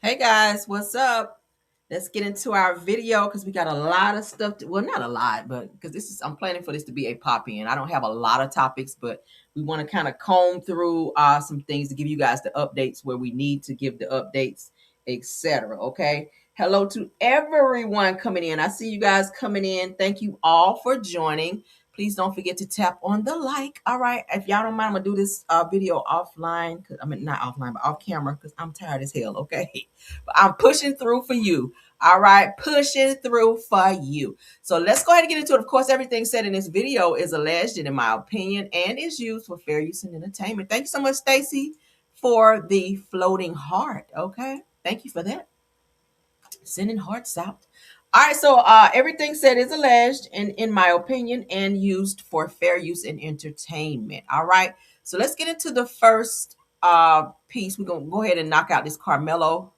Hey guys, what's up? Let's get into our video because we got a lot of stuff well, not a lot, but because I'm planning for this to be a pop-in. I don't have a lot of topics, but we want to kind of comb through some things to give you guys the updates where we need to give the updates, etc. Okay. Hello to everyone coming in. I see you guys coming in. Thank you all for joining. Please don't forget to tap on the like. All right. If y'all don't mind, I'm gonna do this video offline. I mean, not offline, but off camera because I'm tired as hell. Okay. But I'm pushing through for you. All right, pushing through for you. So let's go ahead and get into it. Of course, everything said in this video is alleged and in my opinion and is used for fair use and entertainment. Thank you so much, Stacy, for the floating heart. Okay, thank you for that. Sending hearts out. All right, so everything said is alleged and in my opinion and used for fair use and entertainment. All right, so let's get into the first piece. We're gonna go ahead and knock out this Carmelo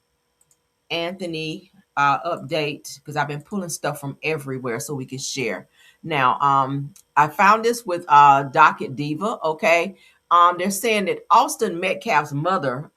Anthony update because I've been pulling stuff from everywhere so we can share. Now, I found this with Docket Diva. Okay, they're saying that Austin Metcalf's mother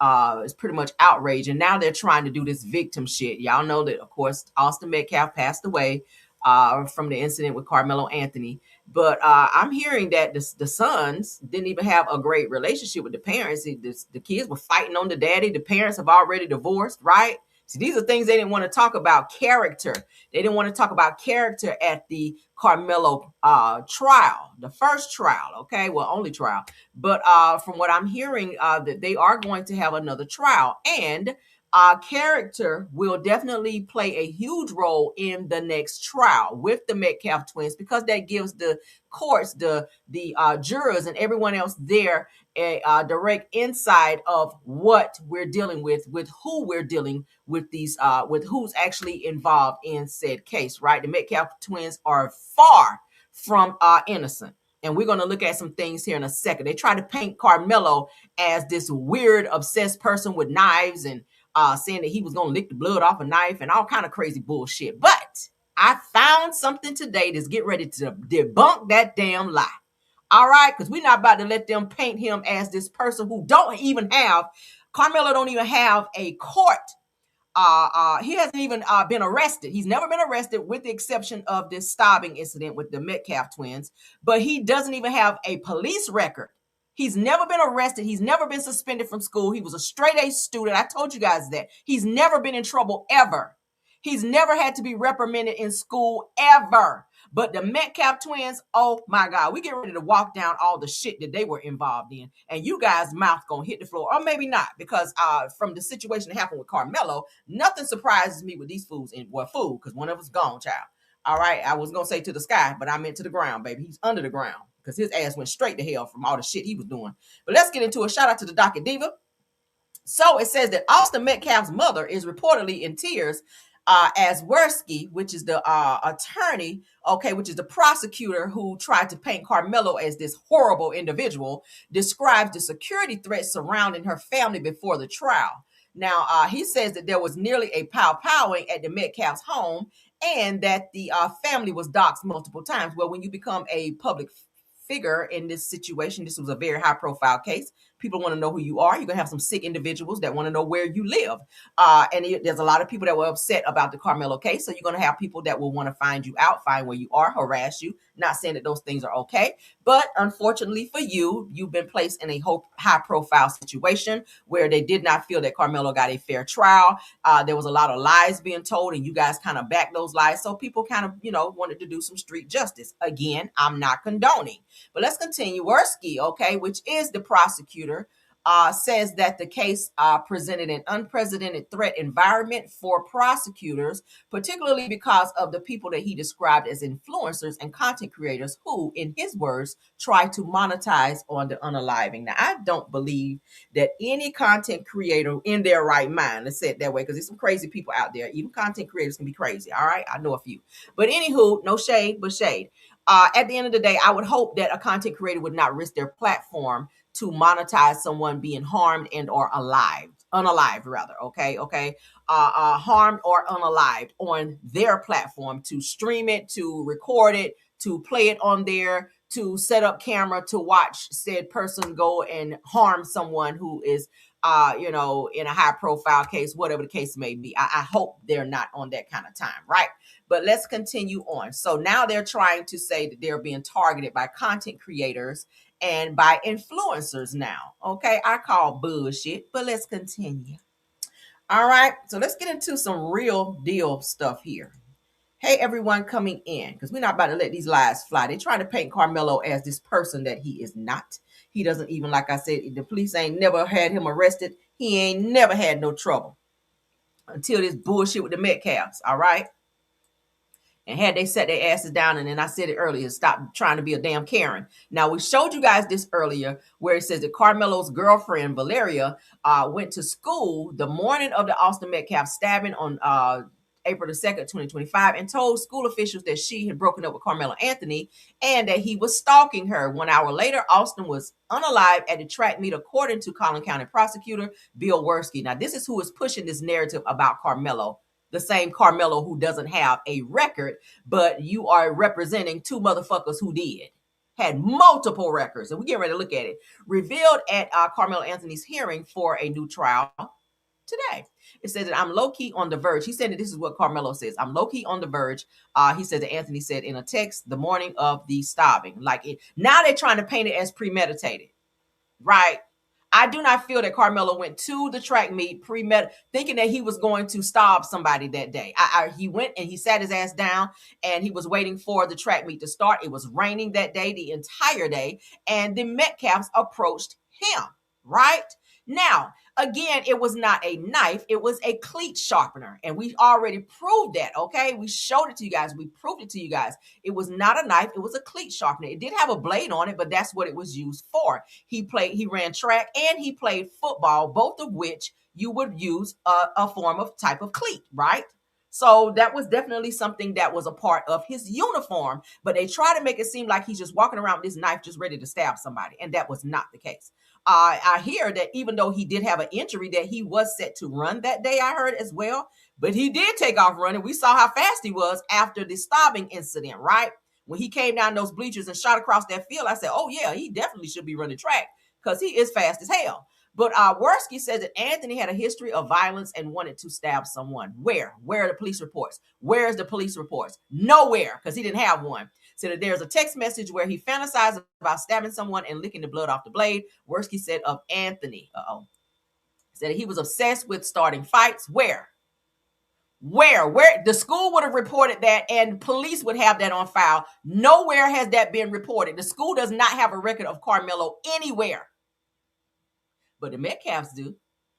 is pretty much outraged, and now they're trying to do this victim shit. Y'all know that, of course, Austin Metcalf passed away from the incident with Carmelo Anthony. But I'm hearing that the sons didn't even have a great relationship with the parents. The kids were fighting on the daddy. The parents have already divorced, right? See, these are things they didn't want to talk about character. They didn't want to talk about character at the Carmelo trial, the first trial, okay? Well, only trial. But from what I'm hearing, that they are going to have another trial. And character will definitely play a huge role in the next trial with the Metcalf twins because that gives the courts, the jurors, and everyone else there a direct insight of what we're dealing with who we're dealing with who's actually involved in said case. Right, the Metcalf twins are far from innocent. And we're going to look at some things here in a second. They try to paint Karmelo as this weird, obsessed person with knives and saying that he was going to lick the blood off a knife and all kind of crazy bullshit. But I found something today that's get ready to debunk that damn lie. All right, because we're not about to let them paint him as this person who don't even have, Karmelo don't even have a court. He hasn't even been arrested. He's never been arrested with the exception of this stabbing incident with the Metcalf twins, but he doesn't even have a police record. He's never been arrested. He's never been suspended from school. He was a straight A student. I told you guys that. He's never been in trouble ever. He's never had to be reprimanded in school ever. But the Metcalf twins, oh my God, we get ready to walk down all the shit that they were involved in. And you guys' mouth gonna hit the floor, or maybe not, because from the situation that happened with Karmelo, nothing surprises me with these fools. Well, fool, because one of us gone, child. All right, I was gonna say to the sky, but I meant to the ground, baby. He's under the ground because his ass went straight to hell from all the shit he was doing. But let's get into a shout out to the Docket Diva. So it says that Austin Metcalf's mother is reportedly in tears as Worski, which is the attorney, okay, which is the prosecutor who tried to paint Karmelo as this horrible individual, describes the security threats surrounding her family before the trial. Now, he says that there was nearly a pow-powing at the Metcalf's home and that the family was doxxed multiple times. Well, when you become a public figure in this situation, this was a very high profile case. People want to know who you are. You're going to have some sick individuals that want to know where you live. There's a lot of people that were upset about the Karmelo case. So you're going to have people that will want to find you out, find where you are, harass you. Not saying that those things are okay. But unfortunately for you, you've been placed in a high profile situation where they did not feel that Karmelo got a fair trial. There was a lot of lies being told and you guys kind of backed those lies. So people kind of, wanted to do some street justice. Again, I'm not condoning. But let's continue. Worski, okay, which is the prosecutor, says that the case presented an unprecedented threat environment for prosecutors, particularly because of the people that he described as influencers and content creators who, in his words, try to monetize on the unaliving. Now, I don't believe that any content creator in their right mind, let's say it that way, because there's some crazy people out there. Even content creators can be crazy, all right? I know a few. But anywho, no shade, but shade. At the end of the day, I would hope that a content creator would not risk their platform to monetize someone being harmed and or unalived rather, okay, harmed or unalived on their platform, to stream it, to record it, to play it on there, to set up camera to watch said person go and harm someone who is you know, in a high profile case, whatever the case may be. I hope they're not on that kind of time, right? But let's continue on. So now they're trying to say that they're being targeted by content creators and by influencers now. Okay, I call bullshit, but let's continue. All right, so let's get into some real deal stuff here. Hey, everyone coming in, because we're not about to let these lies fly. They're trying to paint Karmelo as this person that he is not. He doesn't even, like I said, the police ain't never had him arrested. He ain't never had no trouble until this bullshit with the Metcalfs, all right? And had they set their asses down, and then I said it earlier, stop trying to be a damn Karen. Now, we showed you guys this earlier where it says that Carmelo's girlfriend, Valeria, went to school the morning of the Austin Metcalf stabbing on April the 2nd, 2025, and told school officials that she had broken up with Carmelo Anthony and that he was stalking her. 1 hour later, Austin was unalive at the track meet, according to Collin County prosecutor Bill Werski. Now, this is who is pushing this narrative about Karmelo. The same Karmelo who doesn't have a record, but you are representing two motherfuckers who did. Had multiple records, and we get ready to look at it. Revealed at Carmelo Anthony's hearing for a new trial today. It says that I'm low-key on the verge. He said that this is what Carmelo says. I'm low-key on the verge. He said that Anthony said in a text the morning of the stabbing. Now they're trying to paint it as premeditated, right? I do not feel that Carmelo went to the track meet thinking that he was going to stab somebody that day. He went and he sat his ass down and he was waiting for the track meet to start. It was raining that day, the entire day, and the Metcalfs approached him, right? Now, again, it was not a knife. It was a cleat sharpener. And we already proved that, okay? We showed it to you guys. We proved it to you guys. It was not a knife. It was a cleat sharpener. It did have a blade on it, but that's what it was used for. He ran track and he played football, both of which you would use a form of type of cleat, right? So that was definitely something that was a part of his uniform, but they try to make it seem like he's just walking around with this knife just ready to stab somebody, and that was not the case. I hear that even though he did have an injury, that he was set to run that day, I heard as well, but he did take off running. We saw how fast he was after the stabbing incident, right? When he came down those bleachers and shot across that field, I said, oh yeah, he definitely should be running track because he is fast as hell. But Werski says that Anthony had a history of violence and wanted to stab someone. Where? Where are the police reports? Where's the police reports? Nowhere, because he didn't have one. Said that there's a text message where he fantasized about stabbing someone and licking the blood off the blade. Werski said of Anthony, said he was obsessed with starting fights. Where? The school would have reported that and police would have that on file. Nowhere has that been reported. The school does not have a record of Karmelo anywhere. But the Metcalfs do,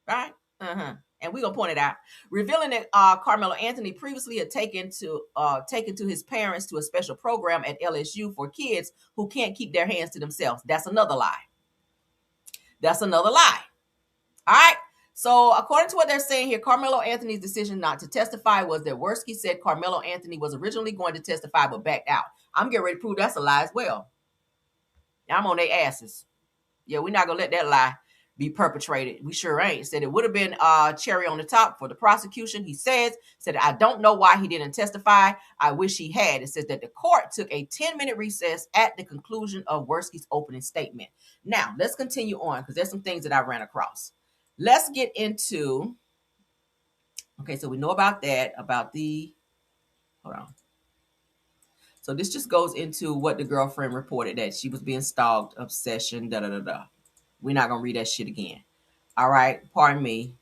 right? And we're going to point it out. Revealing that Carmelo Anthony previously had taken to his parents to a special program at LSU for kids who can't keep their hands to themselves. That's another lie. All right. So according to what they're saying here, Carmelo Anthony's decision not to testify was that Werski said Carmelo Anthony was originally going to testify but backed out. I'm getting ready to prove that's a lie as well. I'm on their asses. Yeah, we're not going to let that lie be perpetrated. We sure ain't. Said it would have been cherry on the top for the prosecution. He said, I don't know why he didn't testify. I wish he had. It says that the court took a 10-minute recess at the conclusion of Werski's opening statement. Now, let's continue on because there's some things that I ran across. Let's get into, okay, so we know about that, hold on. So this just goes into what the girlfriend reported, that she was being stalked, obsession, We're not going to read that shit again. All right. Pardon me.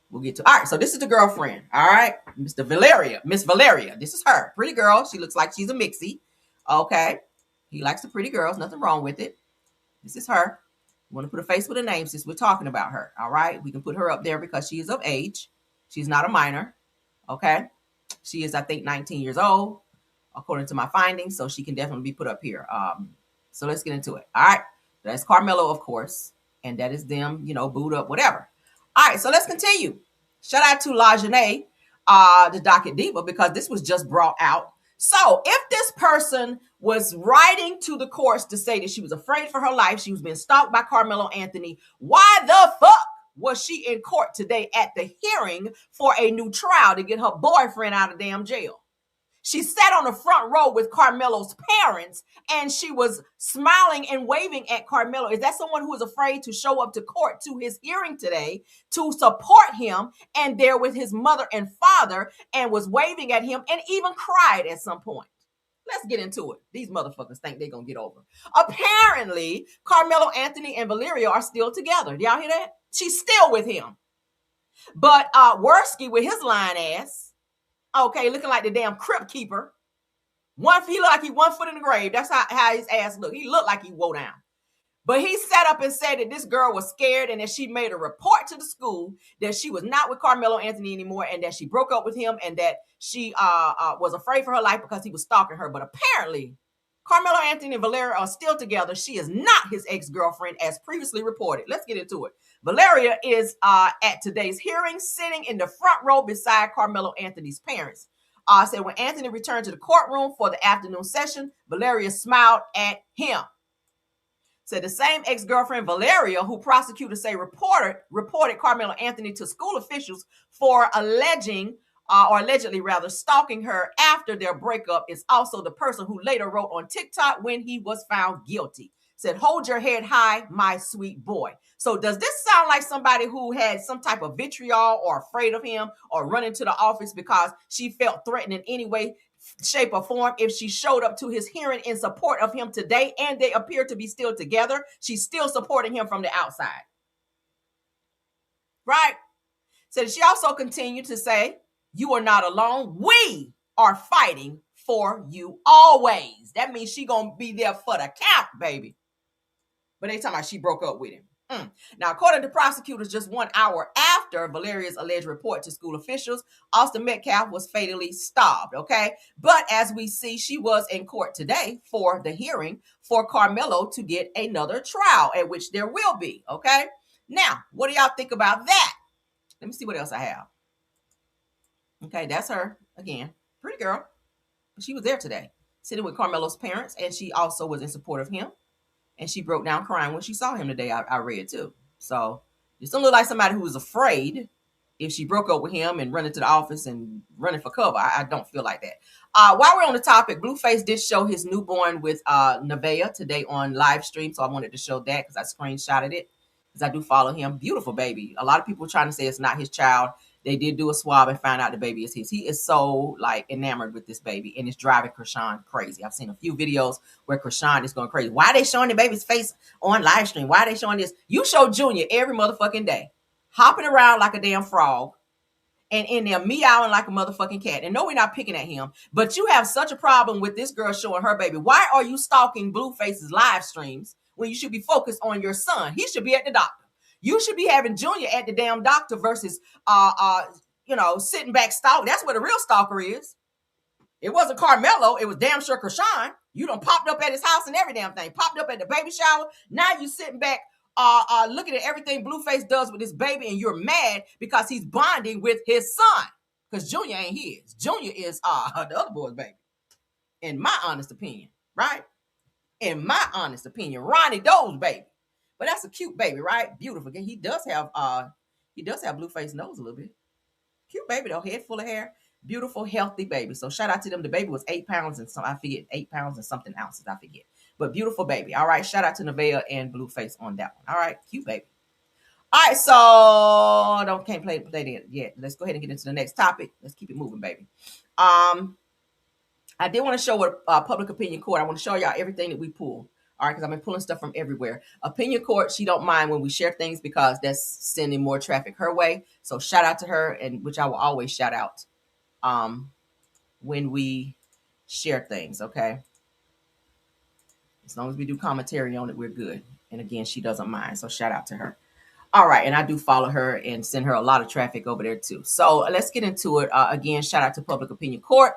We'll get to. All right. So this is the girlfriend. All right. Miss Valeria. This is her. Pretty girl. She looks like she's a mixie. Okay. He likes the pretty girls. Nothing wrong with it. This is her. We want to put a face with a name since we're talking about her. All right. We can put her up there because she is of age. She's not a minor. Okay. She is, I think, 19 years old, according to my findings. So she can definitely be put up here. So let's get into it. All right. That's Karmelo, of course. And that is them, booed up, whatever. All right, so let's continue. Shout out to LaJanae, the docket diva, because this was just brought out. So if this person was writing to the courts to say that she was afraid for her life, she was being stalked by Carmelo Anthony, why the fuck was she in court today at the hearing for a new trial to get her boyfriend out of damn jail? She sat on the front row with Karmelo's parents, and she was smiling and waving at Karmelo. Is that someone who is afraid to show up to court to his hearing today to support him, and there with his mother and father, and was waving at him and even cried at some point? Let's get into it. These motherfuckers think they're going to get over. Apparently, Carmelo Anthony and Valeria are still together. Do y'all hear that? She's still with him. But Worski with his lying ass, okay, looking like the damn crypt keeper. He looked like he 1 foot in the grave. That's how his ass looked. He looked like he woe down. But he sat up and said that this girl was scared and that she made a report to the school that she was not with Carmelo Anthony anymore and that she broke up with him and that she was afraid for her life because he was stalking her. But apparently, Carmelo Anthony and Valeria are still together. She is not his ex-girlfriend as previously reported. Let's get into it. Valeria is at today's hearing sitting in the front row beside Carmelo Anthony's parents. Said when Anthony returned to the courtroom for the afternoon session, Valeria smiled at him. Said the same ex-girlfriend, Valeria, who prosecutors say reported Carmelo Anthony to school officials for allegedly stalking her after their breakup, is also the person who later wrote on TikTok when he was found guilty. Said, "Hold your head high, my sweet boy." So does this sound like somebody who had some type of vitriol or afraid of him or run into the office because she felt threatened in any way, shape, or form? If she showed up to his hearing in support of him today and they appear to be still together, she's still supporting him from the outside. Right? So she also continued to say, "You are not alone. We are fighting for you always." That means she gonna be there for the count, baby. But they talking about she broke up with him. Now, according to prosecutors, just 1 hour after Valeria's alleged report to school officials, Austin Metcalf was fatally stabbed, okay? But as we see, she was in court today for the hearing for Karmelo to get another trial, at which there will be, okay? Now, what do y'all think about that? Let me see what else I have. Okay, that's her again. Pretty girl. She was there today, sitting with Carmelo's parents, and she also was in support of him. And she broke down crying when she saw him today. I read too. So it don't look like somebody who was afraid if she broke up with him and running to the office and running for cover. I don't feel like that. While we're on the topic, Blueface did show his newborn with Nevaeh today on live stream. So I wanted to show that because I screenshotted it because I do follow him. Beautiful baby. A lot of people trying to say it's not his child. They did do a swab and found out the baby is his. He is so enamored with this baby, and it's driving Krishan crazy. I've seen a few videos where Krishan is going crazy. Why are they showing the baby's face on live stream? Why are they showing this? You show Junior every motherfucking day, hopping around like a damn frog and in there meowing like a motherfucking cat. And no, we're not picking at him, but you have such a problem with this girl showing her baby. Why are you stalking Blueface's live streams when you should be focused on your son? He should be at the doctor. You should be having Junior at the damn doctor versus, sitting back stalking. That's where the real stalker is. It wasn't Karmelo. It was damn sure Krishan. You done popped up at his house and every damn thing. Popped up at the baby shower. Now you sitting back looking at everything Blueface does with his baby, and you're mad because he's bonding with his son. Because Junior ain't his. Junior is the other boy's baby. In my honest opinion, right? In my honest opinion, Ronnie Doe's baby. But that's a cute baby, right? Beautiful. He does have Blueface nose a little bit. Cute baby though, head full of hair. Beautiful, healthy baby. So shout out to them. The baby was 8 pounds and some, I forget, 8 pounds and something ounces, I forget. But beautiful baby. All right, shout out to Nevaeh and Blueface on that one. All right, cute baby. All right, so can't play that yet. Let's go ahead and get into the next topic. Let's keep it moving, baby. I did want to show what public opinion court. I want to show y'all everything that we pull. All right, because I've been pulling stuff from everywhere. Opinion court, she don't mind when we share things because that's sending more traffic her way. So shout out to her, and which I will always shout out when we share things, okay? As long as we do commentary on it, we're good. And again, she doesn't mind, so shout out to her. All right, and I do follow her and send her a lot of traffic over there too. So let's get into it. Again, shout out to Public Opinion Court.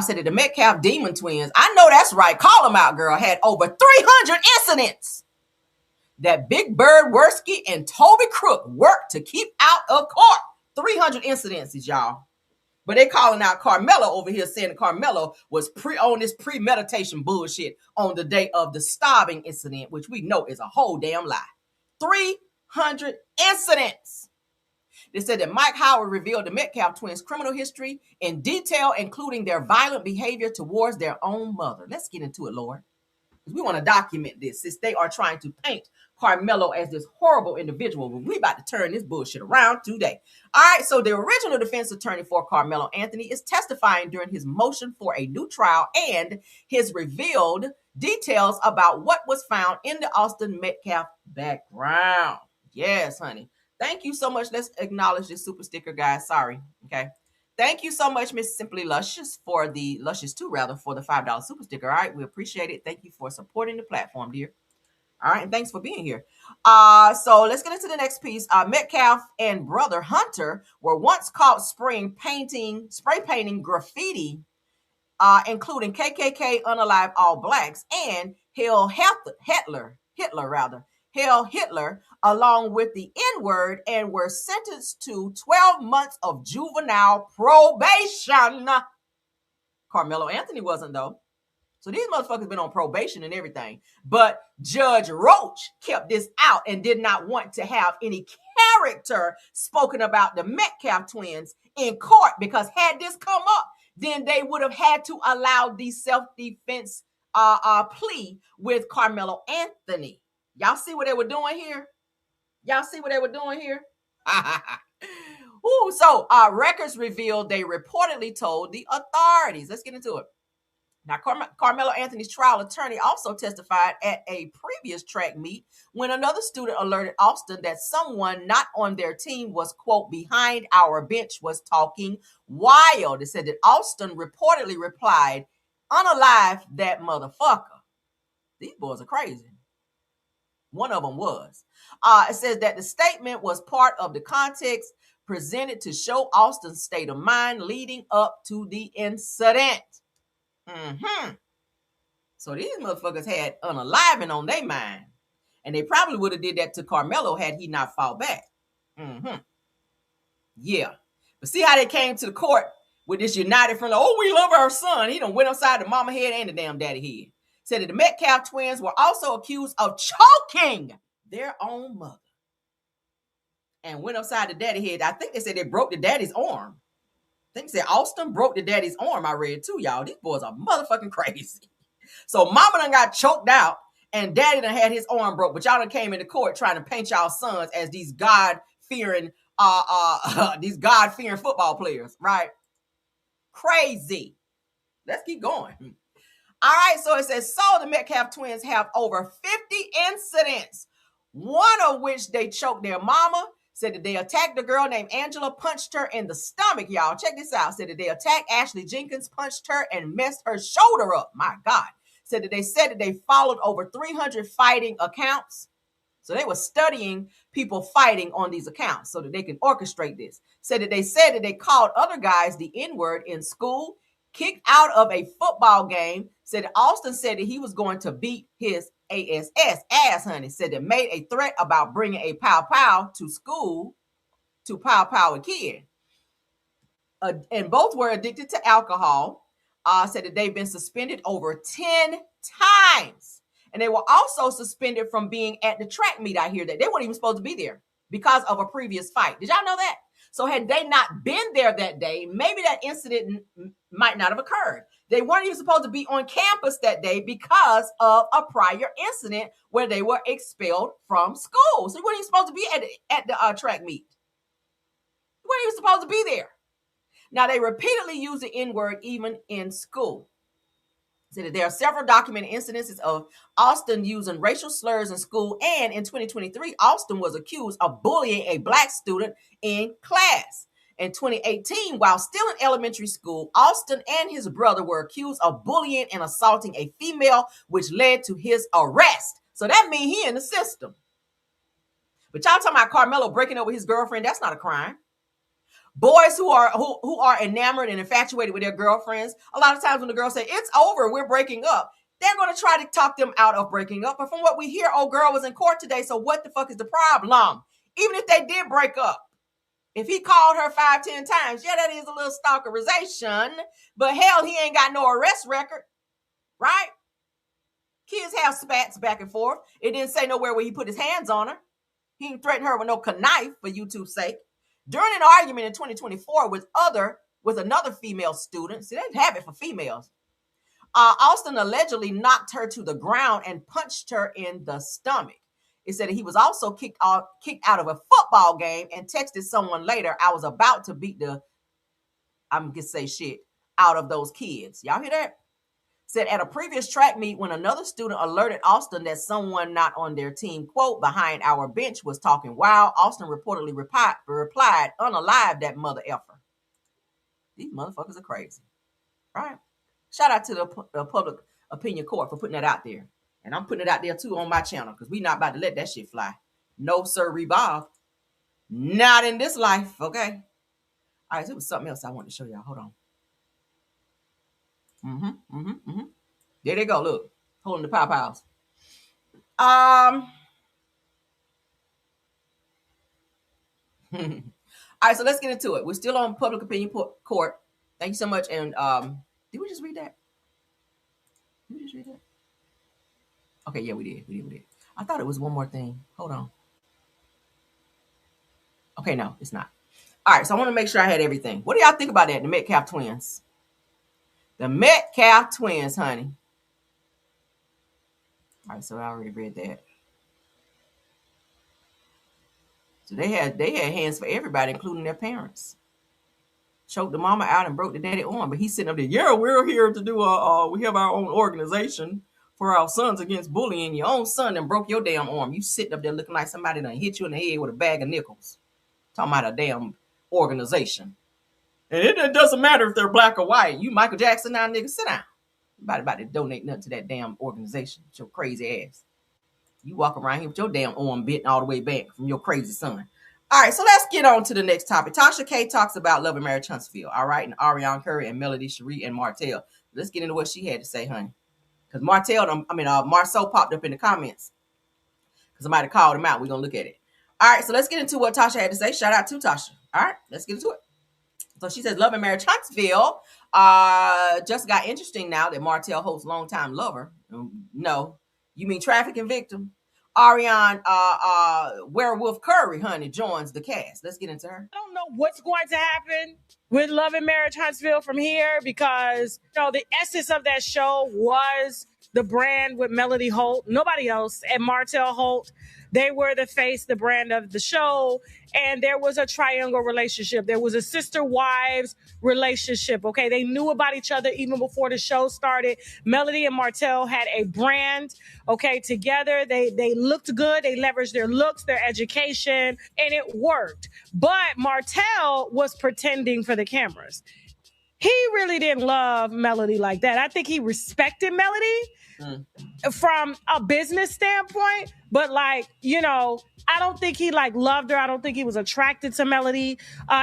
Said that the Metcalf Demon twins, I know that's right, call them out, girl, had over 300 incidents that Big Bird Worski and Toby Crook worked to keep out of court. 300 incidences, y'all. But they calling out Karmelo over here, saying that Karmelo was on this premeditation bullshit on the day of the stabbing incident, which we know is a whole damn lie. 300 incidents. They said that Mike Howard revealed the Metcalf twins' criminal history in detail, including their violent behavior towards their own mother. Let's get into it, Lord. We want to document this since they are trying to paint Karmelo as this horrible individual. But we about to turn this bullshit around today. All right, so the original defense attorney for Carmelo Anthony is testifying during his motion for a new trial and his revealed details about what was found in the Austin Metcalf background. Yes, honey. Thank you so much. Let's acknowledge this super sticker, guys. Sorry. Okay. Thank you so much, Miss Simply Luscious, for the Luscious 2, rather, for the $5 super sticker. All right. We appreciate it. Thank you for supporting the platform, dear. All right. And thanks for being here. So let's get into the next piece. Metcalf and brother Hunter were once caught spray painting graffiti, including KKK, Unalive All Blacks, and Hail Hitler, along with the N-word, and were sentenced to 12 months of juvenile probation. Carmelo Anthony wasn't, though. So these motherfuckers been on probation and everything. But Judge Roach kept this out and did not want to have any character spoken about the Metcalf twins in court, because had this come up, then they would have had to allow the self-defense plea with Carmelo Anthony. Y'all see what they were doing here? Ooh, so records revealed they reportedly told the authorities. Let's get into it. Now, Carmelo Anthony's trial attorney also testified at a previous track meet when another student alerted Austin that someone not on their team was, quote, behind our bench was talking wild. It said that Austin reportedly replied, "Unalive that motherfucker." These boys are crazy. One of them was. It says that the statement was part of the context presented to show Austin's state of mind leading up to the incident. So these motherfuckers had unaliving on their mind. And they probably would have did that to Carmelo had he not fought back. Yeah. But see how they came to the court with this united front. Oh, we love our son. He done went upside the mama head and the damn daddy head. Said that the Metcalf twins were also accused of choking their own mother. And went upside the daddy head. I think they said they broke the daddy's arm. I think they said Austin broke the daddy's arm. I read too, y'all. These boys are motherfucking crazy. So mama done got choked out and daddy done had his arm broke. But y'all done came into court trying to paint y'all sons as these God-fearing football players, right? Crazy. Let's keep going. All right, so it says, so the Metcalf twins have over 50 incidents, one of which they choked their mama. Said that they attacked a girl named Angela, punched her in the stomach, y'all. Check this out. Said that they attacked Ashley Jenkins, punched her, and messed her shoulder up. My God. Said that they followed over 300 fighting accounts. So they were studying people fighting on these accounts so that they can orchestrate this. Said that they called other guys the N-word in school, kicked out of a football game. Said that Austin said that he was going to beat his ass, honey. Said that made a threat about bringing a pow to school to pow a kid. And both were addicted to alcohol. Said that they've been suspended over 10 times. And they were also suspended from being at the track meet. I hear that they weren't even supposed to be there because of a previous fight. Did y'all know that? So had they not been there that day, maybe that incident might not have occurred. They weren't even supposed to be on campus that day because of a prior incident where they were expelled from school. So you weren't even supposed to be at the track meet. You weren't even supposed to be there. Now, they repeatedly use the N-word even in school. So that there are several documented incidences of Austin using racial slurs in school. And in 2023, Austin was accused of bullying a black student in class. In 2018, while still in elementary school, Austin and his brother were accused of bullying and assaulting a female, which led to his arrest. So that means he in the system. But y'all talking about Carmelo breaking up with his girlfriend, that's not a crime. Boys who are enamored and infatuated with their girlfriends, a lot of times when the girls say, it's over, we're breaking up, they're going to try to talk them out of breaking up. But from what we hear, old girl was in court today, so what the fuck is the problem? Even if they did break up, if he called her 5-10 times, yeah, that is a little stalkerization, but hell, he ain't got no arrest record, right? Kids have spats back and forth. It didn't say nowhere where he put his hands on her. He didn't threaten her with no knife for YouTube's sake. During an argument in 2024 with another female student, see, they have it for females. Austin allegedly knocked her to the ground and punched her in the stomach. It said he was also kicked out of a football game and texted someone later, "I was about to beat I'm gonna say shit out of those kids." Y'all hear that? Said at a previous track meet when another student alerted Austin that someone not on their team, quote, "behind our bench was talking wild," Austin reportedly replied, "Unalive that mother effer." These motherfuckers are crazy, right? Shout out to the public opinion court for putting that out there. And I'm putting it out there too on my channel because we not about to let that shit fly. No, sir, Bob. Not in this life, okay? All right, so it was something else I wanted to show y'all. Hold on. There they go, look. Holding the pow-pows. All right, so let's get into it. We're still on public opinion court. Thank you so much. And did we just read that? Did we just read that? Okay, yeah, we did. I thought it was one more thing. Hold on. Okay, no, it's not. All right, so I want to make sure I had everything. What do y'all think about that? The Metcalf twins. The Metcalf twins, honey. All right, so I already read that. So they had hands for everybody, including their parents. Choked the mama out and broke the daddy arm, but he's sitting up there. Yeah, we're here to do we have our own organization for our sons against bullying. Your own son and broke your damn arm. You sitting up there looking like somebody done hit you in the head with a bag of nickels. Talking about a damn organization. And it doesn't matter if they're black or white. You Michael Jackson now, nigga, sit down. Nobody about to donate nothing to that damn organization. With your crazy ass. You walk around here with your damn arm bent all the way back from your crazy son. All right, so let's get on to the next topic. Tasha K talks about Love and Marriage Huntsville, all right, and Ariana Curry and Melody Cherie and Martell. Let's get into what she had to say, honey. Because Marsau popped up in the comments. Because I might have called him out. We're going to look at it. All right, so let's get into what Tasha had to say. Shout out to Tasha. All right, let's get into it. So she says, Love and Marriage Huntsville just got interesting now that Martell hosts longtime lover. No, you mean trafficking victim? Ariane Werewolf Curry, honey, joins the cast. Let's get into her. I don't know what's going to happen with Love and Marriage Huntsville from here because, the essence of that show was the brand with Melody Holt, nobody else, and Martell Holt. They were the face, the brand of the show, and there was a triangle relationship. There was a sister-wives relationship, okay? They knew about each other even before the show started. Melody and Martell had a brand, okay, together. They looked good. They leveraged their looks, their education, and it worked. But Martell was pretending for the cameras. He really didn't love Melody like that. I think he respected Melody from a business standpoint, but I don't think he loved her. I don't think he was attracted to Melody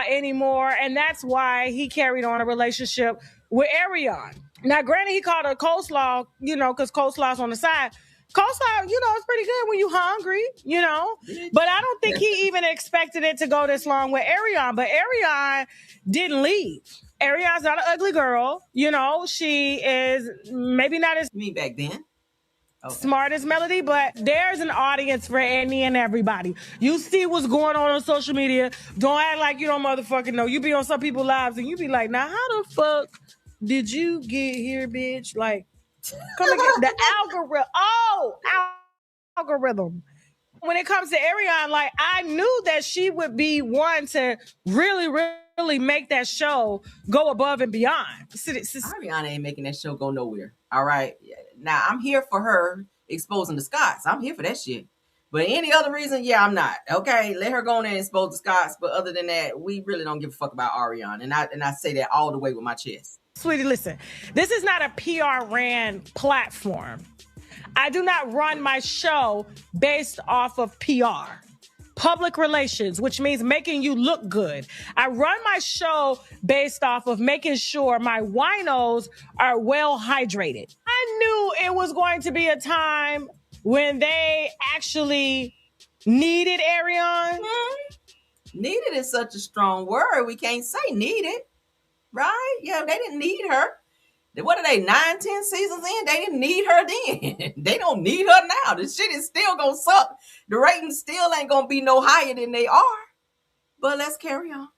anymore. And that's why he carried on a relationship with Ariane. Now, granted, he called her coleslaw, because coleslaw's on the side. Coleslaw, it's pretty good when you're hungry, But I don't think he even expected it to go this long with Ariane. But Ariane didn't leave. Ariane's not an ugly girl. She is maybe not as... You mean back then? Okay. Smart as Melody, but there's an audience for any and everybody. You see what's going on social media. Don't act like you don't motherfucking know. You be on some people's lives and you be like, now how the fuck did you get here, bitch? Come again. The algorithm. Algorithm. When it comes to Ariane, I knew that she would be one to really, really make that show go above and beyond. Ariana ain't making that show go nowhere. All right. Now, I'm here for her exposing the Scots. I'm here for that shit. But any other reason, yeah, I'm not. Okay, let her go on and expose the Scots. But other than that, we really don't give a fuck about Ariana. And I say that all the way with my chest. Sweetie, listen. This is not a PR ran platform. I do not run my show based off of PR. Public relations, which means making you look good. I run my show based off of making sure my winos are well hydrated. I knew it was going to be a time when they actually needed Ariane. Needed is such a strong word. We can't say needed, right? Yeah, they didn't need her. What are they, 9-10 seasons in? They didn't need her then. They don't need her now. The shit is still gonna suck. The ratings still ain't gonna be no higher than they are. But let's carry on.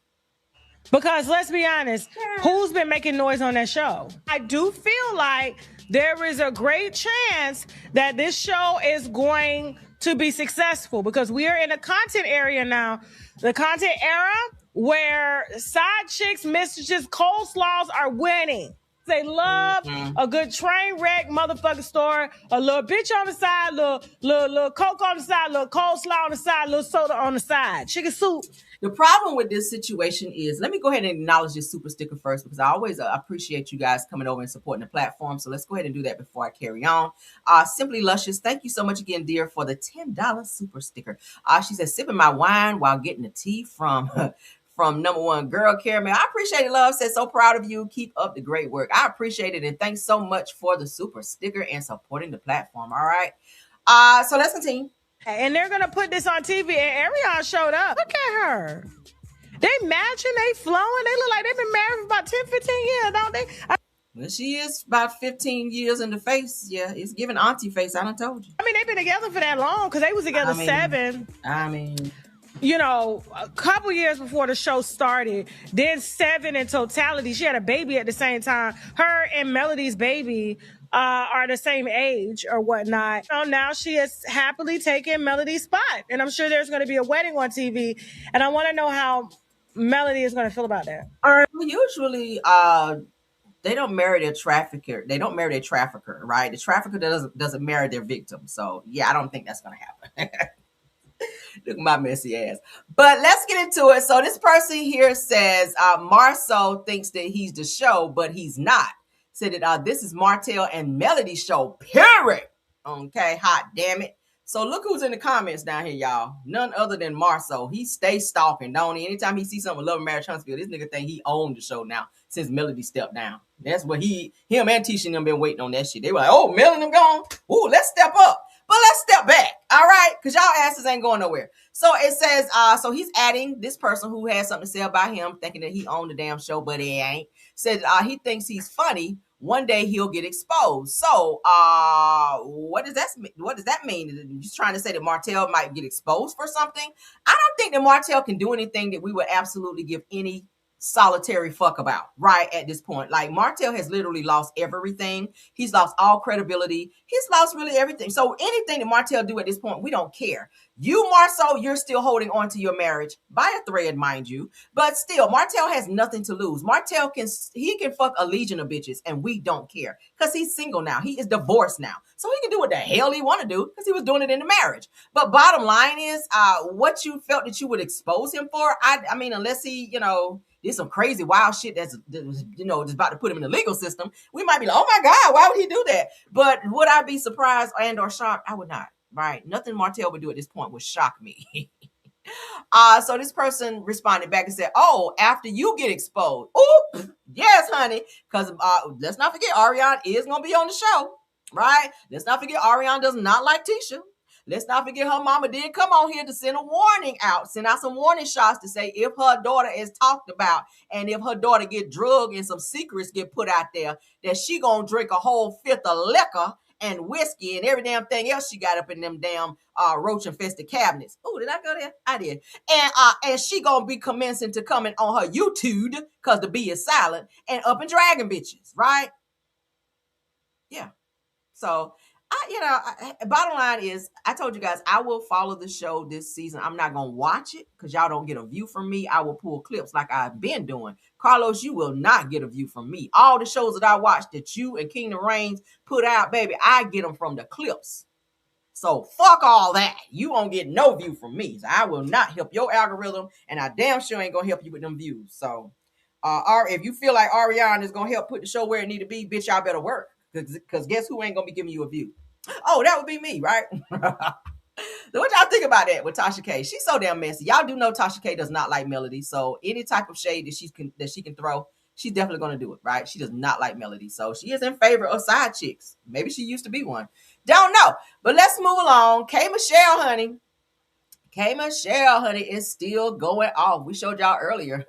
Because let's be honest, who's been making noise on that show? I do feel like there is a great chance that this show is going to be successful because we are in a content area now, the content era where side chicks, mistresses, coleslaws are winning. They love a good train wreck motherfucking story, a little bitch on the side, little coke on the side, little coleslaw on the side, little soda on the side, chicken soup. The problem with this situation is, let me go ahead and acknowledge this super sticker first because I always appreciate you guys coming over and supporting the platform. So let's go ahead and do that before I carry on. Simply Luscious, thank you so much again, dear, for the $10 super sticker. She says, sipping my wine while getting the tea from from number one girl, Caramel. I appreciate it, love. Says, so proud of you. Keep up the great work. I appreciate it. And thanks so much for the super sticker and supporting the platform. All right. So let's continue. And they're going to put this on TV. And Ariana showed up. Look at her. They matching. They flowing. They look like they've been married for about 10, 15 years, don't they? Well, she is about 15 years in the face. Yeah, it's giving auntie face. I done told you. I mean, they've been together for that long because they was together 7. You know, a couple years before the show started, then 7 in totality. She had a baby at the same time. Her and Melody's baby are the same age or whatnot. So now she is happily taking Melody's spot. And I'm sure there's going to be a wedding on TV. And I want to know how Melody is going to feel about that. Usually, they don't marry their trafficker. They don't marry their trafficker, right? The trafficker doesn't marry their victim. So, yeah, I don't think that's going to happen. Look at my messy ass. But let's get into it. So this person here says Marsau thinks that he's the show, but he's not. Said that this is Martell and Melody show, period. Okay, hot damn it. So look who's in the comments down here, y'all. None other than Marsau. He stays stalking, don't he? Anytime he sees something with Love and Marriage Huntsville, this nigga think he owned the show now since Melody stepped down. That's what him and Tasha and them been waiting on that shit. They were like, oh, Melody them gone? Ooh, let's step up. But let's step back, all right? Because y'all asses ain't going nowhere. So it says, so he's adding this person who has something to say about him, thinking that he owned the damn show, but he ain't. Said he thinks he's funny. One day he'll get exposed. So what does that mean? He's trying to say that Martell might get exposed for something? I don't think that Martell can do anything that we would absolutely give any solitary fuck about right at this point. Like Martell has literally lost everything. He's lost all credibility. He's lost really everything. So anything that Martell do at this point, we don't care. You, Marsau, you're still holding on to your marriage by a thread, mind you. But still, Martell has nothing to lose. Martell can fuck a legion of bitches and we don't care because he's single now. He is divorced now. So he can do what the hell he want to do because he was doing it in the marriage. But bottom line is what you felt that you would expose him for. I mean, unless he, did some crazy wild shit that's just about to put him in the legal system, we might be like, oh my God, why would he do that? But would I be surprised and or shocked? I would not. Right? Nothing Martell would do at this point would shock me. So this person responded back and said, oh, after you get exposed. Oop, yes, honey. Because let's not forget, Ariana is going to be on the show. Right? Let's not forget, Ariana does not like Tasha. Let's not forget her mama did come on here to send a warning out, send out some warning shots to say if her daughter is talked about and if her daughter get drugged and some secrets get put out there, that she gonna drink a whole fifth of liquor and whiskey and every damn thing else she got up in them damn roach-infested cabinets. Oh, did I go there? I did. And she gonna be commencing to coming on her YouTube, because the B is silent, and up and dragging bitches, right? Yeah. So bottom line is, I told you guys, I will follow the show this season. I'm not going to watch it because y'all don't get a view from me. I will pull clips like I've been doing. Carlos, you will not get a view from me. All the shows that I watch that you and Kingdom Reigns put out, baby, I get them from the clips. So fuck all that. You won't get no view from me. So I will not help your algorithm, and I damn sure ain't going to help you with them views. So if you feel like Ariana is going to help put the show where it need to be, bitch, y'all better work. Because guess who ain't going to be giving you a view? Oh, that would be me, right? So what y'all think about that with Tasha K? She's so damn messy. Y'all do know Tasha K does not like Melody. So any type of shade that she can throw, she's definitely going to do it, right? She does not like Melody. So she is in favor of side chicks. Maybe she used to be one. Don't know. But let's move along. K Michelle, honey. K Michelle, honey, is still going off. We showed y'all earlier.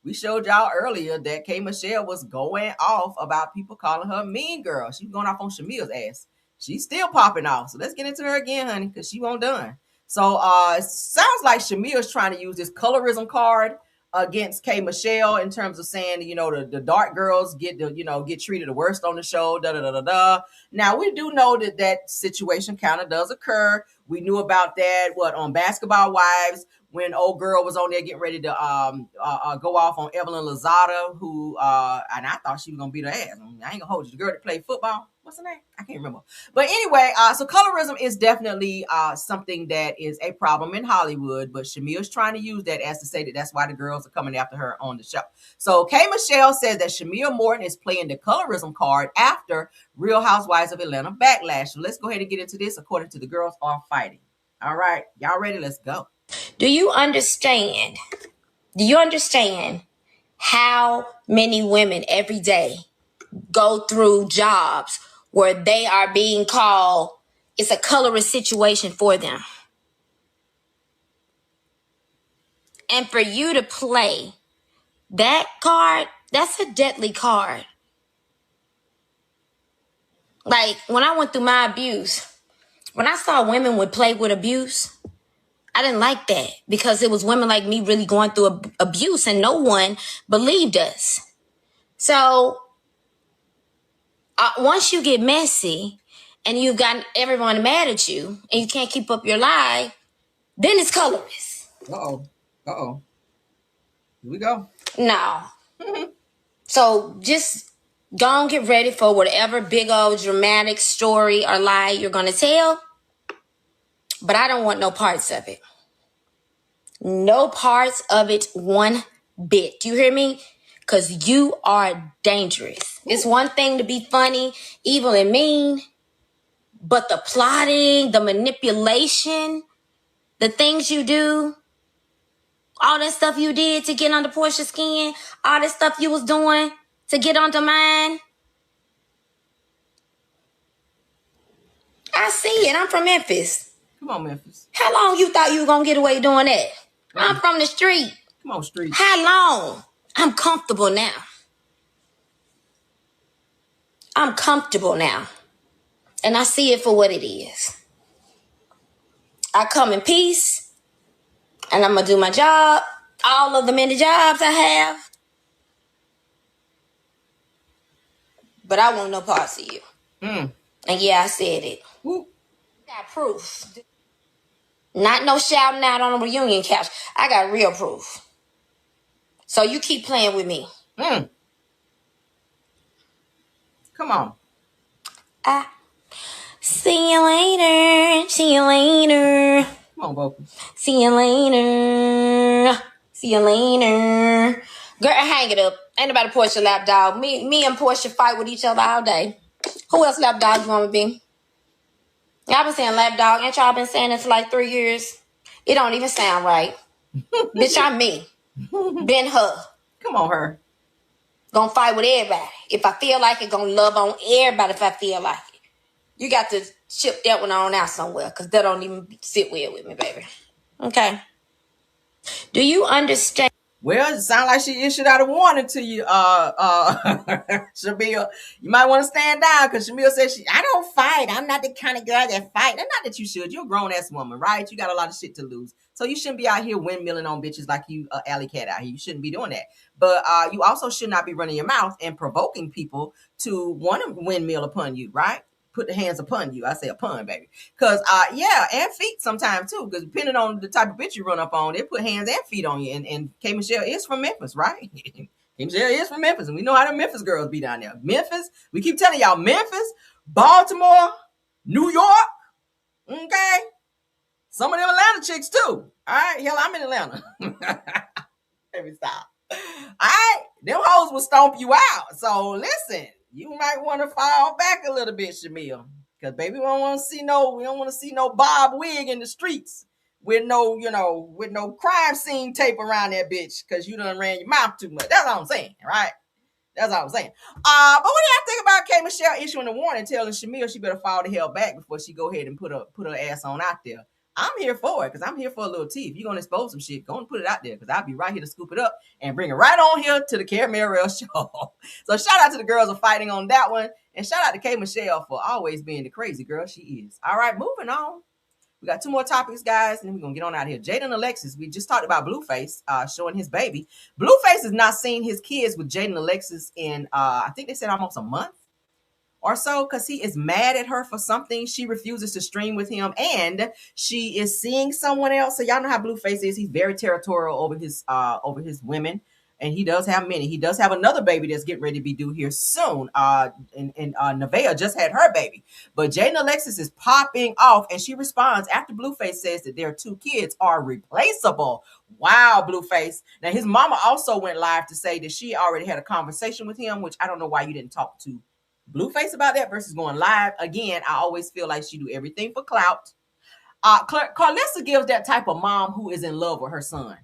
That K Michelle was going off about people calling her mean girl. She was going off on Shamil's ass. She's still popping off. So let's get into her again, honey, because she won't done. So it sounds like Shamia's trying to use this colorism card against K Michelle in terms of saying, the dark girls get get treated the worst on the show. Da da da da da. Now we do know that situation kind of does occur. We knew about that on Basketball Wives, when old girl was on there getting ready to go off on Evelyn Lozada, who and I thought she was gonna beat her ass. I ain't gonna hold you. The girl that played football. What's her name? I can't remember. But anyway, so colorism is definitely something that is a problem in Hollywood. But Shamia's trying to use that as to say that that's why the girls are coming after her on the show. So K Michelle says that Shamia Morton is playing the colorism card after Real Housewives of Atlanta backlash. So let's go ahead and get into this. According to the girls are fighting. All right, y'all ready? Let's go. Do you understand how many women every day go through jobs where they are being called, it's a colorist situation for them? And for you to play that card, that's a deadly card. Like, when I went through my abuse, when I saw women would play with abuse, I didn't like that, because it was women like me really going through abuse and no one believed us. So once you get messy and you've got everyone mad at you and you can't keep up your lie, then it's colorist. Uh-oh. Here we go. No. So just go and get ready for whatever big old dramatic story or lie you're going to tell. But I don't want no parts of it. No parts of it one bit. Do you hear me? Because you are dangerous. It's one thing to be funny, evil, and mean, but the plotting, the manipulation, the things you do, all that stuff you did to get under Portia's skin, all that stuff you was doing to get under mine. I see it. I'm from Memphis. Come on, Memphis. How long you thought you were going to get away doing that? I'm from the street. Come on, street. How long? I'm comfortable now. And I see it for what it is. I come in peace, and I'm going to do my job. All of the many jobs I have. But I want no parts of you. And yeah, I said it. Woo. I got proof. Not no shouting out on a reunion couch. I got real proof. So you keep playing with me. Come on. See you later. Come on, Boca. See you later. Girl, hang it up. Ain't nobody Portia lap dog. Me and Portia fight with each other all day. Who else lap dog you want to be? Y'all been saying lap dog. Ain't y'all been saying it for like 3 years? It don't even sound right. Bitch, I'm me. Been her. Come on, her. Gonna fight with everybody. If I feel like it, gonna love on everybody if I feel like it. You got to ship that one on out somewhere, because that don't even sit well with me, baby. Okay. Do you understand? Well, it sounds like she issued out a warning to you, Shamia. You might want to stand down, because Shamia says I don't fight. I'm not the kind of girl that fight. And not that you should. You're a grown-ass woman, right? You got a lot of shit to lose. So you shouldn't be out here windmilling on bitches like you alley cat out here. You shouldn't be doing that. But you also should not be running your mouth and provoking people to want to windmill upon you, right? Put the hands upon you. I say upon, baby. Because, and feet sometimes, too. Because depending on the type of bitch you run up on, they put hands and feet on you. And K Michelle is from Memphis, right? K Michelle is from Memphis. And we know how the Memphis girls be down there. Memphis, we keep telling y'all, Memphis, Baltimore, New York, okay? Some of them Atlanta chicks, too. All right? Hell, I'm in Atlanta. Let me stop. All right? Them hoes will stomp you out. So, listen. You might want to fall back a little bit, Shamia, because baby, we don't want to see no Bob wig in the streets with no crime scene tape around that bitch, because you done ran your mouth too much. That's all I'm saying, right? That's all I'm saying. But what do y'all think about K Michelle issuing a warning, telling Shamia she better fall the hell back before she go ahead and put her ass on out there? I'm here for it, because I'm here for a little tea. If you're going to expose some shit, go and put it out there, because I'll be right here to scoop it up and bring it right on here to the Karmelo show. So shout out to the girls for fighting on that one. And shout out to K Michelle for always being the crazy girl she is. All right, moving on. We got 2 more topics, guys, and then we're gonna get on out of here. Jaidyn and Alexis. We just talked about Blueface showing his baby. Blueface has not seen his kids with Jaidyn and Alexis in I think they said almost a month or so, because he is mad at her for something. She refuses to stream with him, and she is seeing someone else. So y'all know how Blueface is. He's very territorial over his women, and he does have many. He does have another baby that's getting ready to be due here soon. And Nevaeh just had her baby, but Jaidyn Alexis is popping off, and she responds after Blueface says that their 2 kids are replaceable. Wow, Blueface. Now his mama also went live to say that she already had a conversation with him, which I don't know why you didn't talk to Blueface about that versus going live. Again, I always feel like she do everything for clout. Carlissa gives that type of mom who is in love with her son.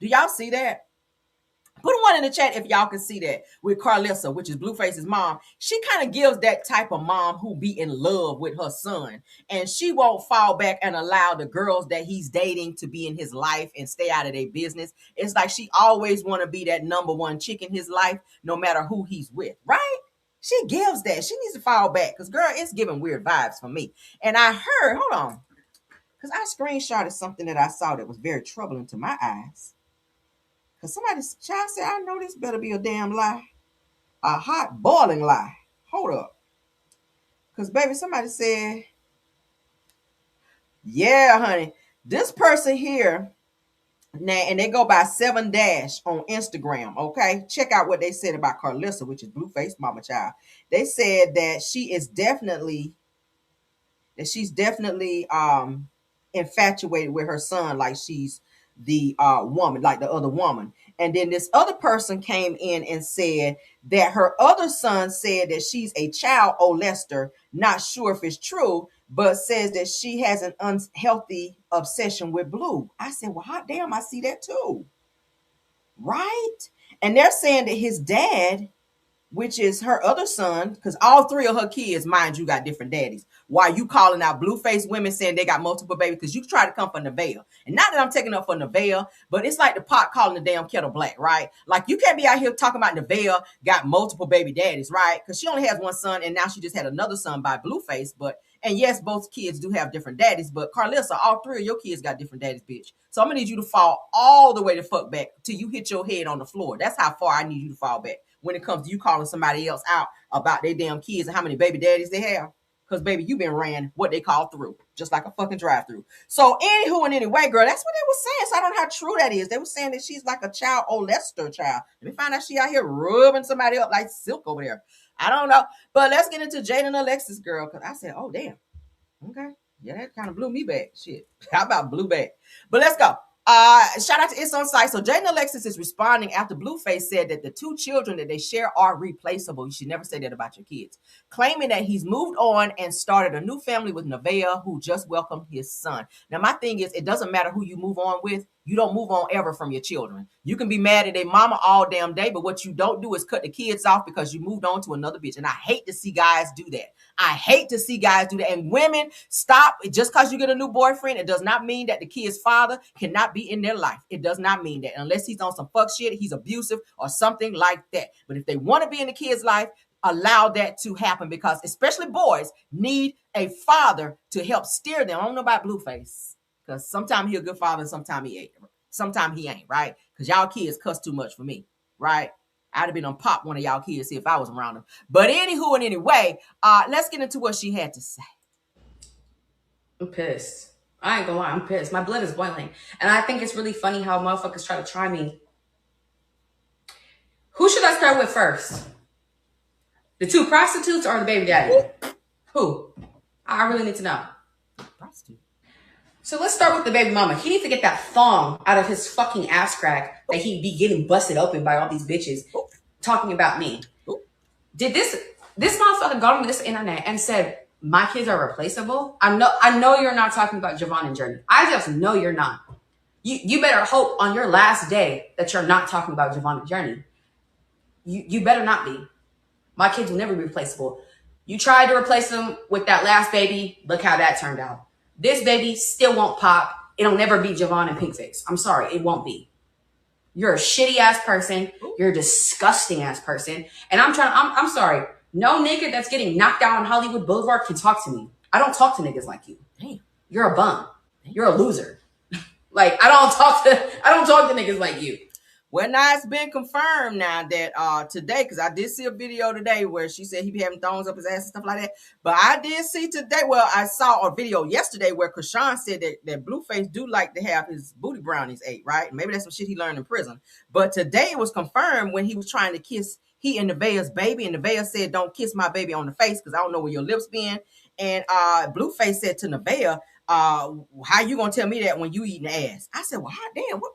Do y'all see that? Put one in the chat if y'all can see that with Carlissa, which is Blueface's mom. She kind of gives that type of mom who be in love with her son, and she won't fall back and allow the girls that he's dating to be in his life and stay out of their business. It's like she always want to be that number one chick in his life, no matter who he's with, right? She gives that. She needs to fall back because, girl, it's giving weird vibes for me. And I heard, hold on, because I screenshotted something that I saw that was very troubling to my eyes. Because somebody's child said, I know this better be a damn lie. A hot, boiling lie. Hold up. Because, baby, somebody said, yeah, honey, this person here, now, and they go by 7 Dash on Instagram, okay? Check out what they said about Carlissa, which is Blueface mama child. They said that she's definitely infatuated with her son, like she's the woman, like the other woman. And then this other person came in and said that her other son said that she's a child molester. Not sure if it's true, but says that she has an unhealthy obsession with Blue. I said, well, hot damn, I see that too. Right? And they're saying that his dad, which is her other son, because all 3 of her kids, mind you, got different daddies. Why you calling out Blueface women saying they got multiple babies? Because you try to come for Nevaeh. And not that I'm taking up for Nevaeh, but it's like the pot calling the damn kettle black, right? Like you can't be out here talking about Nevaeh got multiple baby daddies, right? Because she only has 1 son, and now she just had another son by Blueface. And yes, both kids do have different daddies, but Carlissa, all 3 of your kids got different daddies, bitch. So I'm gonna need you to fall all the way the fuck back till you hit your head on the floor. That's how far I need you to fall back when it comes to you calling somebody else out about their damn kids and how many baby daddies they have. Because, baby, you been ran what they call through, just like a fucking drive-through. So, anywho and anyway, girl, that's what they were saying. So, I don't know how true that is. They were saying that she's like a child molester child. Let me find out she out here rubbing somebody up like silk over there. I don't know. But let's get into Jaidyn and Alexis, girl, because I said, oh, damn. Okay. Yeah, that kind of blew me back. Shit. How about blew back? But let's go. Shout out to It's On Site. So Jaidyn Alexis is responding after Blueface said that the 2 children that they share are replaceable. You should never say that about your kids. Claiming that he's moved on and started a new family with Nevaeh, who just welcomed his son. Now, my thing is, it doesn't matter who you move on with. You don't move on ever from your children. You can be mad at their mama all damn day, but what you don't do is cut the kids off because you moved on to another bitch. And I hate to see guys do that. I hate to see guys do that. And women, stop. Just because you get a new boyfriend, it does not mean that the kid's father cannot be in their life. It does not mean that. Unless he's on some fuck shit, he's abusive or something like that. But if they want to be in the kid's life, allow that to happen, because especially boys need a father to help steer them. I don't know about Blueface, because sometimes he's a good father and sometimes he ain't. Sometimes he ain't, right? Because y'all kids cuss too much for me, right? I'd have been on pop one of y'all kids if I was around them. But anywho and anyway, let's get into what she had to say. I'm pissed. I ain't gonna lie, I'm pissed. My blood is boiling. And I think it's really funny how motherfuckers try to try me. Who should I start with first? The 2 prostitutes or the baby daddy? Who? I really need to know. Prostitute. So let's start with the baby mama. He needs to get that thong out of his fucking ass crack that he be getting busted open by all these bitches talking about me. Did this motherfucker got on this internet and said, my kids are replaceable? I know you're not talking about Javon and Journey. I just know you're not. You better hope on your last day that you're not talking about Javon and Journey. You better not be. My kids will never be replaceable. You tried to replace them with that last baby. Look how that turned out. This baby still won't pop. It'll never be Javon and Pinkface. I'm sorry, it won't be. You're a shitty ass person. You're a disgusting ass person. And I'm sorry. No nigga that's getting knocked out on Hollywood Boulevard can talk to me. I don't talk to niggas like you. Damn. you're a bum. You're a loser. Like, I don't talk to niggas like you. Well, now it's been confirmed now that today, because I did see a video today where she said he be having thongs up his ass and stuff like that. But I did see today, well, I saw a video yesterday where Krishan said that Blueface do like to have his booty brownies ate, right? Maybe that's some shit he learned in prison. But today it was confirmed when he was trying to kiss he and Nevaeh's baby, and Nevaeh said, "Don't kiss my baby on the face because I don't know where your lips been." And Blueface said to Nevaeh, "How you gonna tell me that when you eating ass?" I said, "Well, damn, what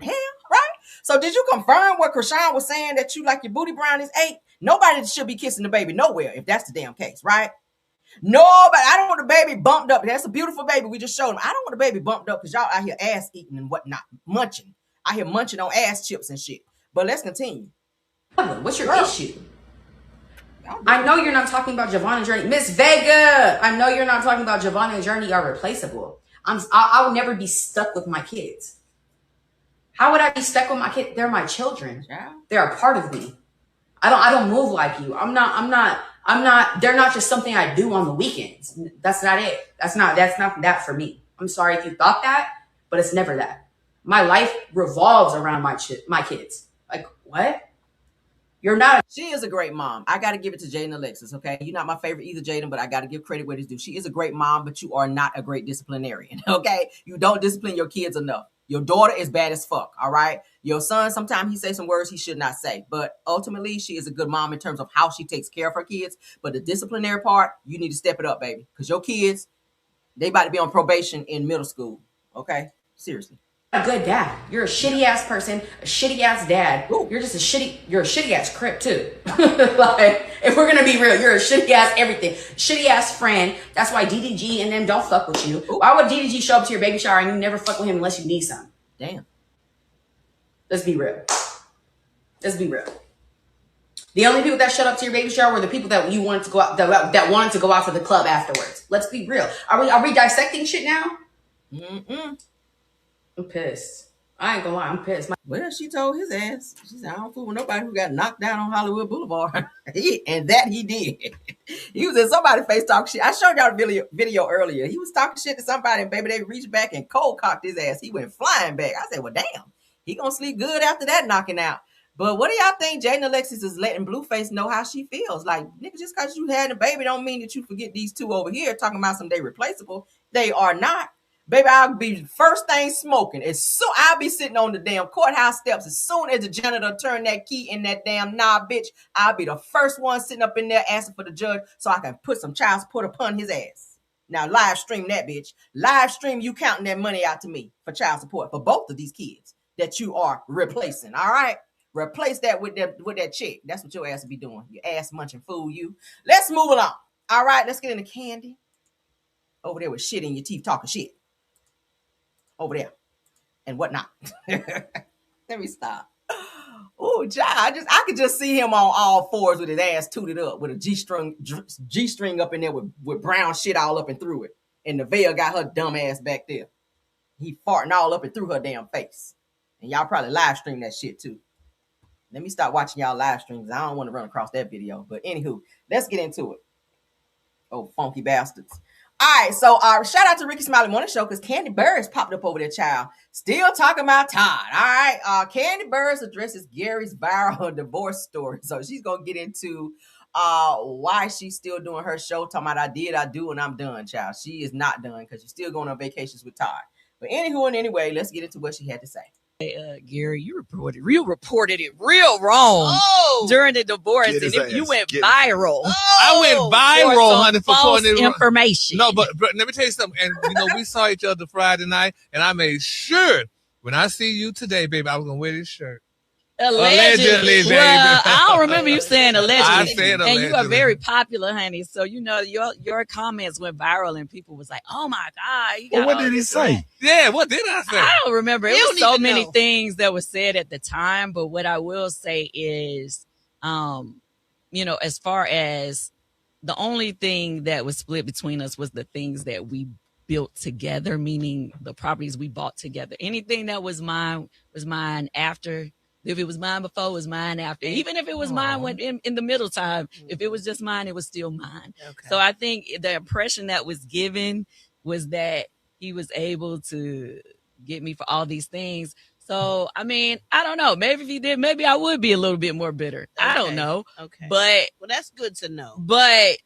the hell?" Right? So did you confirm what Krishan was saying, that you like your booty brownies ate? Nobody should be kissing the baby nowhere if that's the damn case, right? No, but I don't want the baby bumped up. That's a beautiful baby. We just showed him. I don't want the baby bumped up because y'all out here ass eating and whatnot, munching. I hear munching on ass chips and shit. But let's continue. What's your issue? I know you're not talking about Javon and Journey. Miss Vega, I know you're not talking about Javon and Journey are replaceable. I will never be stuck with my kids. How would I be stuck with my kids? They're my children. Yeah. They're a part of me. I don't move like you. I'm not, they're not just something I do on the weekends. That's not it. That's not that for me. I'm sorry if you thought that, but it's never that. My life revolves around my kids. Like, what? You're not. She is a great mom. I got to give it to Jaidyn and Alexis, okay? You're not my favorite either, Jaidyn, but I got to give credit where it's due. She is a great mom, but you are not a great disciplinarian, okay? You don't discipline your kids enough. Your daughter is bad as fuck, all right? Your son, sometimes he says some words he should not say, but ultimately, she is a good mom in terms of how she takes care of her kids. But the disciplinary part, you need to step it up, baby, because your kids, they about to be on probation in middle school, okay? Seriously. A good dad. You're a shitty ass person, a shitty ass dad. Ooh. You're a shitty ass crip too. Like, if we're gonna be real, you're a shitty ass everything. Shitty ass friend. That's why DDG and them don't fuck with you. Ooh. Why would DDG show up to your baby shower and you never fuck with him unless you need some? Damn. Let's be real. Let's be real. The only people that showed up to your baby shower were the people that you wanted to go out, that wanted to go out to the club afterwards. Let's be real. Are we dissecting shit now? Mm-mm. I'm pissed. I ain't gonna lie, I'm pissed. Well, she told his ass, she said, "I don't fool with nobody who got knocked down on Hollywood Boulevard." And that he did. He was in somebody's face talking shit. I showed y'all a video earlier. He was talking shit to somebody, and baby, they reached back and cold cocked his ass. He went flying back. I said, "Well, damn, he gonna sleep good after that knocking out." But what do y'all think? Jaidyn Alexis is letting Blueface know how she feels. Like, nigga, just because you had a baby don't mean that you forget these two over here talking about some they replaceable. They are not. Baby, I'll be first thing smoking. I'll be sitting on the damn courthouse steps as soon as the janitor turn that key in that damn knob, bitch. I'll be the first one sitting up in there asking for the judge so I can put some child support upon his ass. Now, live stream that, bitch. Live stream you counting that money out to me for child support for both of these kids that you are replacing, all right? Replace that with that check. That's what your ass will be doing. You ass munching fool, you. Let's move along. All right, let's get into Kandi. Over there with shit in your teeth talking shit. Over there and whatnot. Let me stop. Oh, I could just see him on all fours with his ass tooted up with a G-string up in there with brown shit all up and through it. And Nevaeh got her dumb ass back there. He farting all up and through her damn face. And y'all probably live stream that shit too. Let me stop watching y'all live streams. I don't want to run across that video. But anywho, let's get into it. Oh, funky bastards. All right, so shout out to Ricky Smiley Morning Show because Kandi Burruss popped up over there, child. Still talking about Todd. All right, Kandi Burruss addresses Gary's viral divorce story. So she's going to get into why she's still doing her show, talking about I did, I do, and I'm done, child. She is not done because she's still going on vacations with Todd. But anywho and anyway, let's get into what she had to say. Hey, Gary, you reported it real wrong during the divorce, and you went viral. I went viral, honey, for false information. No, but let me tell you something. And we saw each other Friday night, and I made sure when I see you today, baby, I was gonna wear this shirt. Allegedly, baby. Well, I don't remember you saying allegedly. I said allegedly. And you are very popular, honey. So your comments went viral, and people was like, "Oh my God!" Well, what did he say? Yeah, what did I say? I don't remember. It was so many things that were said at the time. But what I will say is, as far as the only thing that was split between us was the things that we built together, meaning the properties we bought together. Anything that was mine after. If it was mine before, it was mine after. Even if it was mine when in the middle time, if it was just mine, it was still mine. Okay. So I think the impression that was given was that he was able to get me for all these things. So, I mean, I don't know. Maybe if he did, maybe I would be a little bit more bitter. Okay. I don't know. Okay. But well, that's good to know. But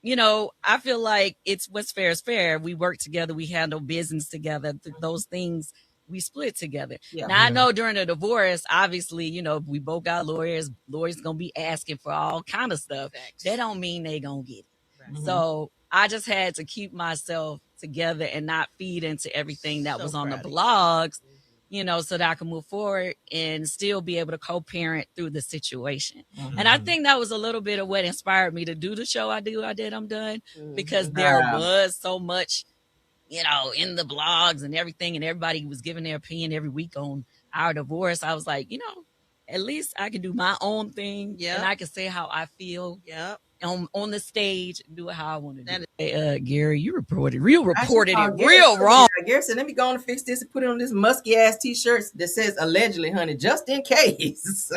you know, I feel like it's what's fair is fair. We work together, we handle business together. Those things we split together. Yeah. Now I know during a divorce, obviously, you know, we both got lawyers. Lawyers gonna be asking for all kind of stuff. Facts. That don't mean they gonna get it. Right. So I just had to keep myself together and not feed into everything that was on the blogs, you know, so that I can move forward and still be able to co-parent through the situation. Mm-hmm. And I think that was a little bit of what inspired me to do the show I'm done, because there was so much, you know, in the blogs and everything, and everybody was giving their opinion every week on our divorce. I was like, you know, at least I can do my own thing, and I can say how I feel. On the stage, do it how I want to do it. Hey, Gary, you reported it real wrong. Gary said, let me go on and fix this and put it on this musky ass t-shirt that says allegedly, honey, just in case.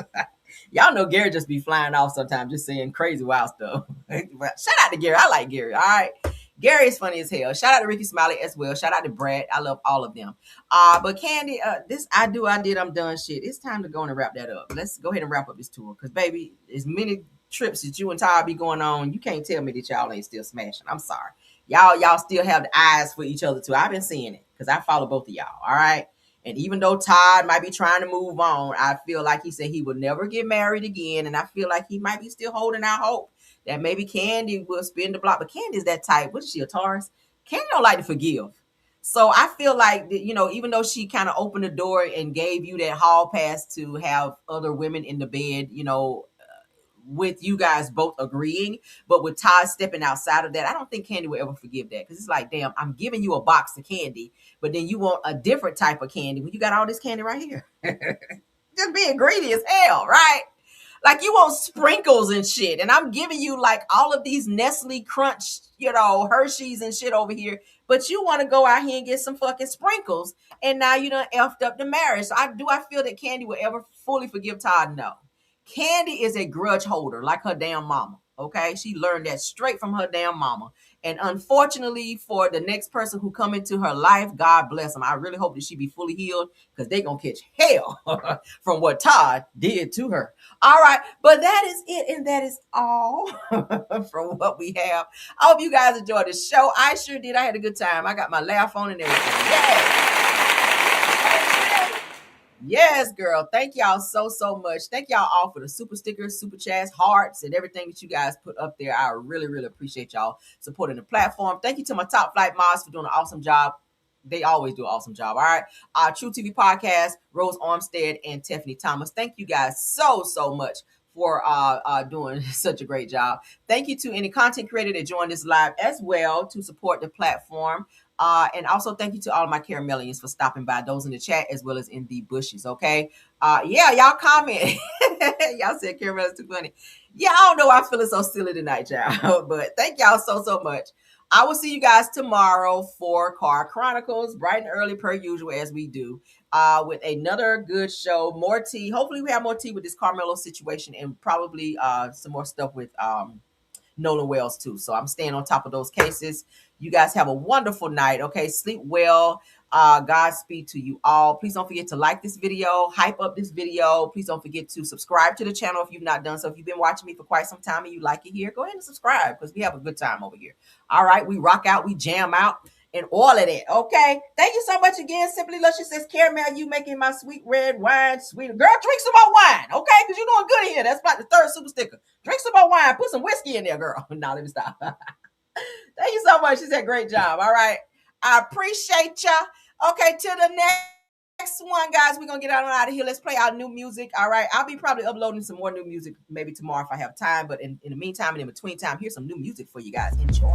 Y'all know Gary just be flying off sometimes, just saying crazy wild stuff. Shout out to Gary. I like Gary. All right. Gary is funny as hell. Shout out to Ricky Smiley as well. Shout out to Brad. I love all of them. But Kandi, this I did, I'm done shit. It's time to go on and wrap that up. Let's go ahead and wrap up this tour. Because, baby, as many trips that you and Ty be going on, you can't tell me that y'all ain't still smashing. I'm sorry. Y'all still have the eyes for each other, too. I've been seeing it because I follow both of y'all. All right. And even though Todd might be trying to move on, I feel like he said he would never get married again. And I feel like he might be still holding out hope that maybe Kandi will spin the block. But Kandi's that type. What is she, a Taurus? Kandi don't like to forgive. So I feel like, you know, even though she kind of opened the door and gave you that hall pass to have other women in the bed, you know, with you guys both agreeing, but with Todd stepping outside of that, I don't think Kandi will ever forgive that. Because it's like, damn, I'm giving you a box of candy, but then you want a different type of candy when you got all this candy right here. Just being greedy as hell, right? Like you want sprinkles and shit, and I'm giving you like all of these Nestle Crunch, you know, Hershey's and shit over here, but you want to go out here and get some fucking sprinkles, and now you done effed up the marriage. So I feel that Kandi will ever fully forgive Todd? No. Kandi is a grudge holder like her damn mama. Okay, she learned that straight from her damn mama. And unfortunately for the next person who come into her life, God bless them. I really hope that she be fully healed, because they gonna catch hell from what Todd did to her. All right, but that is it, and that is all from what we have. I hope you guys enjoyed the show. I sure did. I had a good time. I got my laugh on and everything. Yay! Yes, girl. Thank y'all so much. Thank y'all all for the super stickers, super chats, hearts, and everything that you guys put up there. I really, really appreciate y'all supporting the platform. Thank you to my top flight mods for doing an awesome job. They always do an awesome job. All right. True TV Podcast, Rose Armstead and Tiffany Thomas. Thank you guys so much for doing such a great job. Thank you to any content creator that joined this live as well to support the platform. And also thank you to all of my Caramelians for stopping by, those in the chat as well as in the bushes. Okay. Yeah, y'all comment. Y'all said Caramel is too funny. Yeah, I don't know why I'm feeling so silly tonight, y'all. But thank y'all so much. I will see you guys tomorrow for Car Chronicles, bright and early per usual as we do, with another good show, more tea. Hopefully we have more tea with this Karmelo situation, and probably some more stuff with Nolan Wells too. So I'm staying on top of those cases. You guys have a wonderful night. Okay. Sleep well. Godspeed to you all. Please don't forget to like this video, hype up this video. Please don't forget to subscribe to the channel if you've not done so. If you've been watching me for quite some time and you like it here, go ahead and subscribe, because we have a good time over here. All right. We rock out, we jam out, and all of that. Okay. Thank you so much again. Simply Luscious says, Caramel, you making my sweet red wine sweeter. Girl, drink some more wine. Okay. Because you're doing good here. That's like the third super sticker. Drink some more wine. Put some whiskey in there, girl. Now let me stop. Thank you so much. She said, great job. All right. I appreciate ya. Okay. Till the next one, guys. We're going to get out of here. Let's play our new music. All right. I'll be probably uploading some more new music maybe tomorrow if I have time. But in the meantime and in between time, here's some new music for you guys. Enjoy.